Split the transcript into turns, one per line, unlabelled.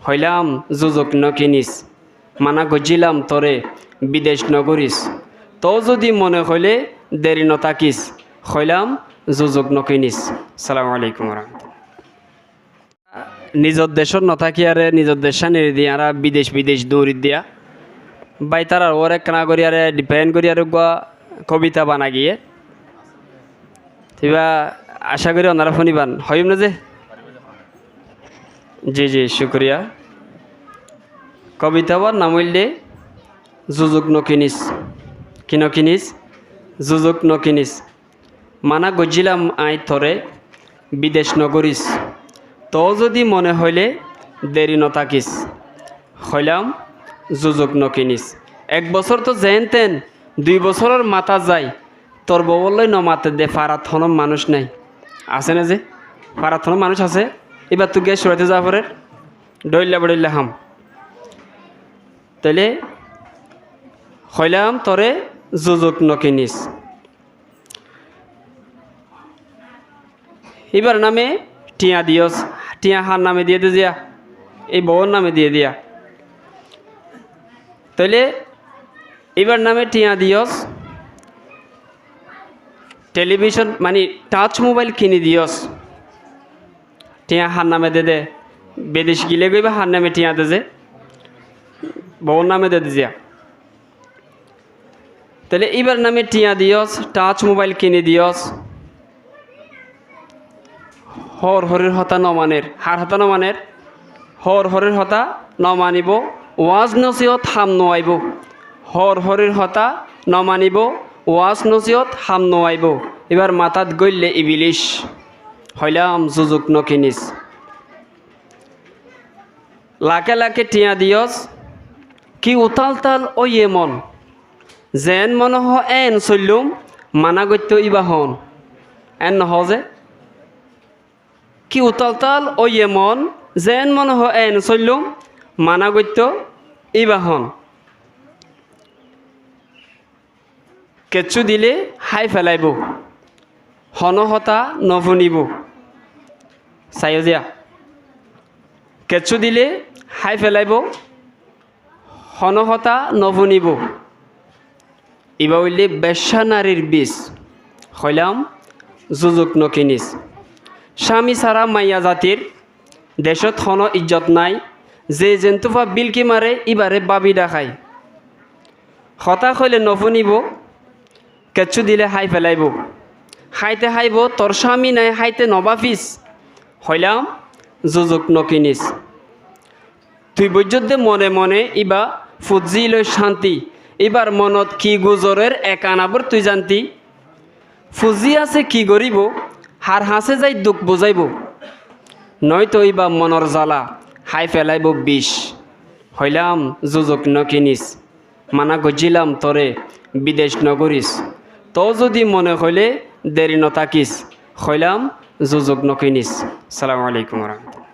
হইলাম যুযুক নকিনিস মানা গজিলাম তরে বিদেশ নগরিস তো যদি মনে হইলে দেরি নতাকিস হইলাম যুযুক নকিনিস। সালামু আলাইকুম রহমতুল্লাহ। নিজের দেশের নথাকি আরে নিজের দেশা নেড়ে দিয়ে আর বিদেশ দৌড়ি দিয়া বাই তার ওরে কানা করি আরে ডিপেন্ড করি আর কবিতা বানা গিয়ে তিবা আশা করি ওনারা শুনিবান হইম না যে জি শুক্রিয়া। কবিতাবার নাম হইলে যুযুক নকিনিস কি নকিনিস যুযুক নকিনিস মানা গজিলাম আই থরে বিদেশ নগরিস তো যদি মনে হইলে দেরি নতাকিস হইলাম যুযুক নকিনিস। 1 বছর তো যেন তেন 2 বছরের মাথা যায় তোর বললেই নমাতে দে ফারাথনম মানুষ নাই আছে না যে ফারাথনম মানুষ আছে এবার তুই গিয়ে সরাতে যা পরে ডইল্লা হাম তাইলে হইলাম তরে যুযুক নকিনিস। এবার নামে টিয়া দিয়স টিয়া হার নামে দিয়ে দে দিয়া এই বউর নামে দিয়ে দিয়া তাইলে এবার নামে টিয়া দিয়স টেলিভিশন মানে টাচ মোবাইল কিনে দিয়স টিয়া হার নামে দে বিদেশ গিলে গইবা হার নামে টিয়া দে যে বউর নামে দে দিয়া তাহলে এবার নামে টিয়া দিয়স টাচ মোবাইল কিনে দিয়স হর হরির হতা নমানের হার হতা নমানের হর হরির হতা নমানিব ওয়াজ নসিহত হাম নোয়াইব হর হরির হতা নমানিব ওয়াজ নসিহত হাম নোয়াইব এবার মাথাত গইলে ইবিলিশ হইলাম যুযুক নকিনিস। লাকে লাকে টিয়া দিয়স কি উতাল তাল ও মন যেন মনে হ এন চললুম মানা গত্য ইবা হন এন নহ যে কি উতাল তাল ও মন যেন মনে হ এন চললুম মানা গত্য ইবা হন কেঁচু দিলে হাই ফেলাইব হনহতা নভুনিব চাইজিয়া কেঁচু দিলে হাই ফেলাইব হনহতা নভুনিব ইবা হইলে বেশ্যা নারীর বিষ হইলাম যুযুক নকিনিস। স্বামী ছাড়া মাইয়া জাতির দেশত হন ইজ্জত নাই যে জেন্তুফা বিলকি মারে ইবারে বাবি দেখায় হতাশ হইলে নভুনিব কেঁচু দিলে হাই ফেলাইব হাইতে হাইব তোর স্বামী নাই হাইতে নবাফিস হইলাম যুযুক নকিনিস। তুই বৈদ্যুদ্দে মনে মনে ইবা ফুজি লই শান্তি এবার মনত কি গুজরের এক আনাবর তুই জানতি ফুজি আছে কি গরিব হার হাসে যাই দুঃখ বুঝাইব নয়তো ইবা মনর জ্বালা হাই ফেলাইব বিষ হইলাম যুযুক নকিনিস মানা গজিলাম তরে বিদেশ নগরিস তো যদি মনে হইলে দেরি নতাকিস হইলাম যুযুক নকিনিস। সালামু আলাইকুম রহমতুল্লাহ।